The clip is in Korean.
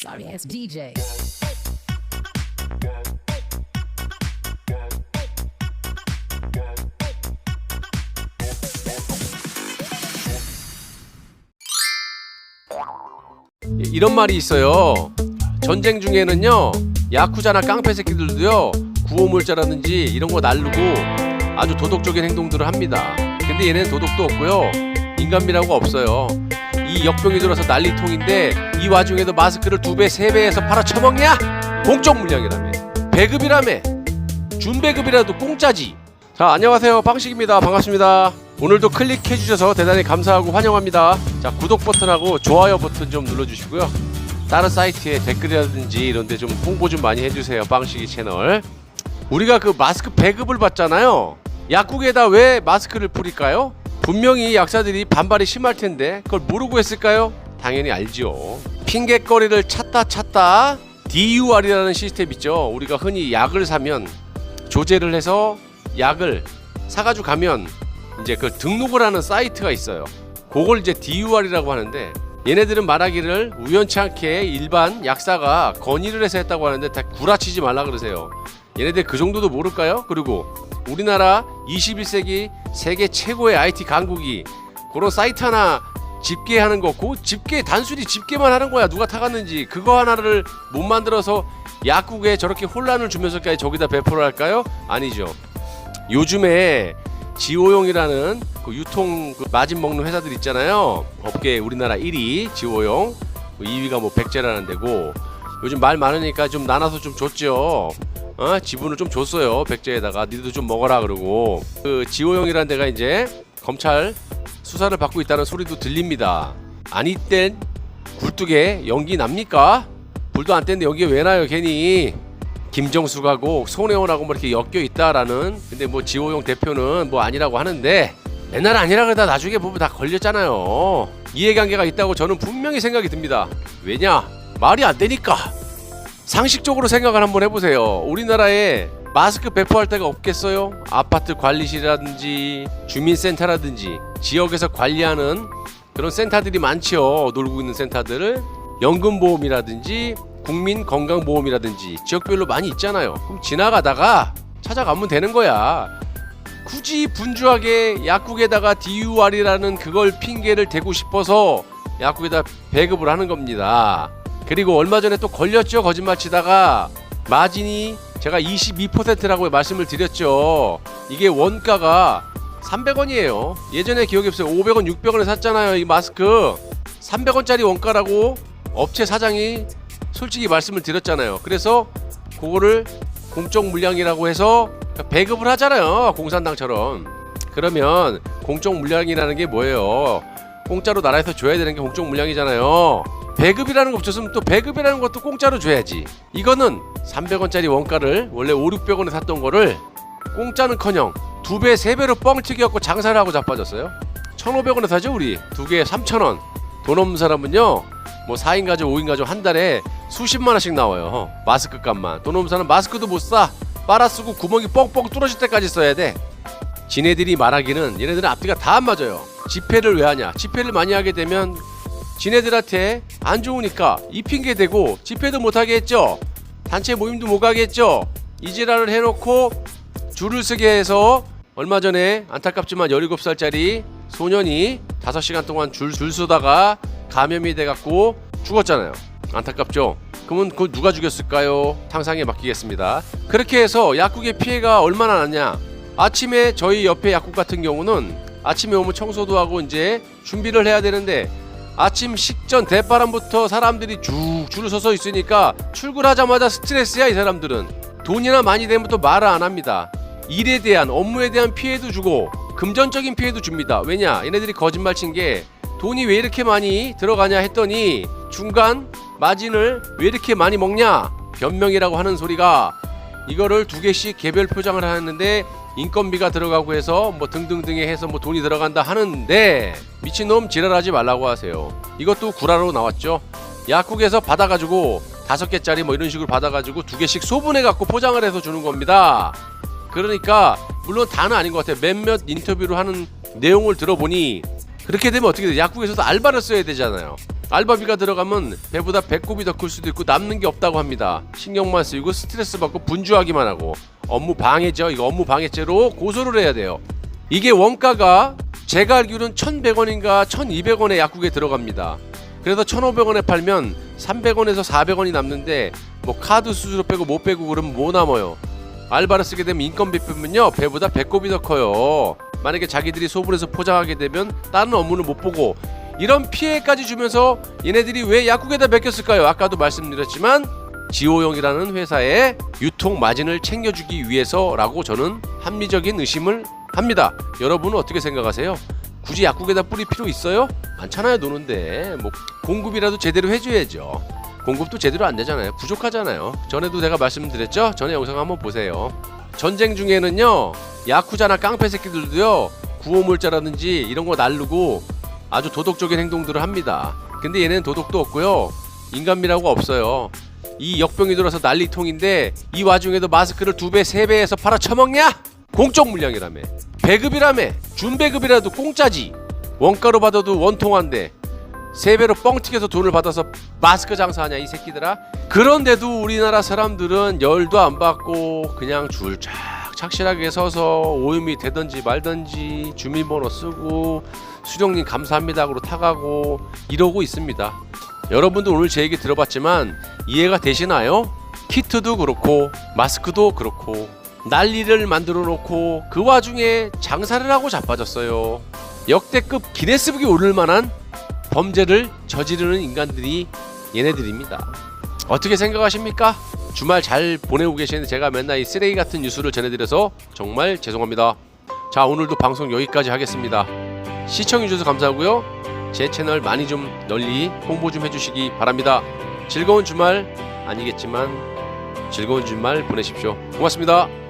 Sorry ass DJ. 이런 말이 있어요. 전쟁 중에는요, 야쿠자나 깡패 새끼들도요, 구호물자라든지 이런 거 날르고 아주 도덕적인 행동들을 합니다. 근데 얘네는 도덕도 없고요, 인간미라고 없어요. 이 역병이 들어서 난리통인데 이 와중에도 마스크를 2배, 3배에서 팔아 처먹냐? 공적 물량이라며, 배급이라며, 준배급이라도 공짜지. 자, 안녕하세요, 빵식입니다. 반갑습니다. 오늘도 클릭해주셔서 대단히 감사하고 환영합니다. 자, 구독 버튼하고 좋아요 버튼 좀 눌러주시고요, 다른 사이트에 댓글이라든지 이런데 좀 홍보 좀 많이 해주세요. 빵식이 채널. 우리가 그 마스크 배급을 받잖아요. 약국에다 왜 마스크를 뿌릴까요? 분명히 약사들이 반발이 심할 텐데 그걸 모르고 했을까요? 당연히 알죠. 핑곗거리를 찾다 DUR이라는 시스템 있죠. 우리가 흔히 약을 사면 조제를 해서 약을 사가지고 가면 이제 그 등록을 하는 사이트가 있어요. 그걸 이제 DUR이라고 하는데, 얘네들은 말하기를 우연치 않게 일반 약사가 건의를 해서 했다고 하는데 다 구라치지 말라 그러세요. 얘네들 그 정도도 모를까요? 그리고 우리나라 21세기 세계 최고의 IT 강국이 그런 사이트 하나 집계하는 거, 그 집계, 단순히 집계만 하는 거야. 누가 타갔는지 그거 하나를 못 만들어서 약국에 저렇게 혼란을 주면서까지 저기다 배포를 할까요? 아니죠. 요즘에 지오용이라는 그 유통 그 마진 먹는 회사들 있잖아요. 업계 우리나라 1위 지오용, 2위가 뭐 백제라는 데고, 요즘 말 많으니까 좀 나눠서 좀 줬죠. 지분을 좀 줬어요. 백제에다가 니도 좀 먹어라 그러고. 그 지오용이라는 데가 이제 검찰 수사를 받고 있다는 소리도 들립니다. 아니 땐 굴뚝에 연기 납니까? 불도 안 뗐는데 연기가 왜 나요 괜히. 김정숙하고 손혜원하고 뭐 이렇게 엮여 있다라는. 근데 뭐 지호용 대표는 뭐 아니라고 하는데, 맨날 아니라 그러다 나중에 보면 다 걸렸잖아요. 이해관계가 있다고 저는 분명히 생각이 듭니다. 왜냐? 말이 안 되니까. 상식적으로 생각을 한번 해보세요. 우리나라에 마스크 배포할 데가 없겠어요? 아파트 관리실이라든지 주민센터라든지 지역에서 관리하는 그런 센터들이 많죠. 놀고 있는 센터들을. 연금보험이라든지 국민건강보험이라든지 지역별로 많이 있잖아요. 그럼 지나가다가 찾아가면 되는 거야. 굳이 분주하게 약국에다가 DUR이라는 그걸 핑계를 대고 싶어서 약국에다 배급을 하는 겁니다. 그리고 얼마 전에 또 걸렸죠. 거짓말 치다가 마진이 제가 22%라고 말씀을 드렸죠. 이게 원가가 300원이에요 예전에 기억이 없어요. 500원 600원에 샀잖아요. 이 마스크 300원짜리 원가라고 업체 사장이 솔직히 말씀을 드렸잖아요. 그래서 그거를 공적 물량이라고 해서 배급을 하잖아요. 공산당처럼. 그러면 공적 물량이라는 게 뭐예요? 공짜로 나라에서 줘야 되는 게 공적 물량이잖아요. 배급이라는 거 없었으면 또 배급이라는 것도 공짜로 줘야지. 이거는 300원짜리 원가를 원래 5, 600원에 샀던 거를 공짜는커녕 2배, 3배로 뻥튀기갖고 장사를 하고 자빠졌어요. 1,500원에 사죠 우리. 2개에 3,000원. 돈 없는 사람은요, 뭐 4인 가족, 5인 가족 한 달에 수십만 원씩 나와요. 마스크 값만. 돈 없는 사람은 마스크도 못 사. 빨아 쓰고 구멍이 뻥뻥 뚫어질 때까지 써야 돼. 지네들이 말하기는 얘네들은 앞뒤가 다 안 맞아요. 집회를 왜 하냐? 집회를 많이 하게 되면 지네들한테 안 좋으니까 이 핑계 대고 집회도 못 하게 했죠. 단체 모임도 못 가게 했죠. 이지랄을 해놓고 줄을 서게 해서 얼마 전에 안타깝지만 17살짜리 소년이 5시간 동안 줄 서다가 감염이 돼갖고 죽었잖아요. 안타깝죠. 그러면 그걸 누가 죽였을까요? 상상에 맡기겠습니다. 그렇게 해서 약국의 피해가 얼마나 났냐? 아침에 저희 옆에 약국 같은 경우는 아침에 오면 청소도 하고 이제 준비를 해야 되는데, 아침 식전 대바람부터 사람들이 쭉 줄을 서서 있으니까 출근하자마자 스트레스야. 이 사람들은 돈이나 많이 되면 또 말을 안 합니다. 일에 대한, 업무에 대한 피해도 주고 금전적인 피해도 줍니다. 왜냐? 얘네들이 거짓말 친 게 돈이 왜 이렇게 많이 들어가냐 했더니 중간 마진을 왜 이렇게 많이 먹냐? 변명이라고 하는 소리가, 이거를 2개씩 개별 포장을 하는데 인건비가 들어가고 해서 뭐 등등등에 해서 뭐 돈이 들어간다 하는데, 미친놈 지랄하지 말라고 하세요. 이것도 구라로 나왔죠. 약국에서 받아가지고 5개짜리 뭐 이런 식으로 받아가지고 2개씩 소분해갖고 포장을 해서 주는 겁니다. 그러니까 물론 다는 아닌 것 같아요. 몇몇 인터뷰로 하는 내용을 들어보니 그렇게 되면 어떻게 돼? 약국에서도 알바를 써야 되잖아요. 알바비가 들어가면 배보다 배꼽이 더 클 수도 있고 남는 게 없다고 합니다. 신경만 쓰이고 스트레스 받고 분주하기만 하고 업무 방해죠. 이거 업무 방해죄로 고소를 해야 돼요. 이게 원가가 제가 알기로는 1,100원인가 1,200원의 약국에 들어갑니다. 그래서 1,500원에 팔면 300원에서 400원이 남는데 뭐 카드 수수료 빼고 못 빼고 그러면 뭐 남아요. 알바를 쓰게 되면 인건비 빼면요 배보다 배꼽이 더 커요. 만약에 자기들이 소분해서 포장하게 되면 다른 업무는 못 보고 이런 피해까지 주면서 얘네들이 왜 약국에다 맡겼을까요? 아까도 말씀드렸지만 지오용이라는 회사의 유통 마진을 챙겨주기 위해서라고 저는 합리적인 의심을 합니다. 여러분은 어떻게 생각하세요? 굳이 약국에다 뿌릴 필요 있어요? 많잖아요. 노는데 뭐 공급이라도 제대로 해줘야죠. 공급도 제대로 안 되잖아요. 부족하잖아요. 전에도 제가 말씀드렸죠? 전에 영상 한번 보세요. 전쟁 중에는요 야쿠자나 깡패 새끼들도요 구호물자라든지 이런 거 날르고 아주 도덕적인 행동들을 합니다. 근데 얘네는 도덕도 없고요 인간미라고 없어요. 이 역병이 들어서 난리통인데 이 와중에도 마스크를 2배 3배에서 팔아 처먹냐? 공적 물량이라며, 배급이라며, 준배급이라도 공짜지. 원가로 받아도 원통한데 3배로 뻥튀겨서 돈을 받아서 마스크 장사하냐 이 새끼들아. 그런데도 우리나라 사람들은 열도 안 받고 그냥 줄 쫙 착실하게 서서 오염이 되든지 말든지 주민번호 쓰고 수령님 감사합니다 하고 타가고 이러고 있습니다. 여러분도 오늘 제 얘기 들어봤지만 이해가 되시나요? 키트도 그렇고 마스크도 그렇고 난리를 만들어 놓고 그 와중에 장사를 하고 자빠졌어요. 역대급 기네스북에 오를 만한 범죄를 저지르는 인간들이 얘네들입니다. 어떻게 생각하십니까? 주말 잘 보내고 계시는데 제가 맨날 이 쓰레기 같은 뉴스를 전해드려서 정말 죄송합니다. 자, 오늘도 방송 여기까지 하겠습니다. 시청해주셔서 감사하고요. 제 채널 많이 좀 널리 홍보 좀 해주시기 바랍니다. 즐거운 주말 아니겠지만 즐거운 주말 보내십시오. 고맙습니다.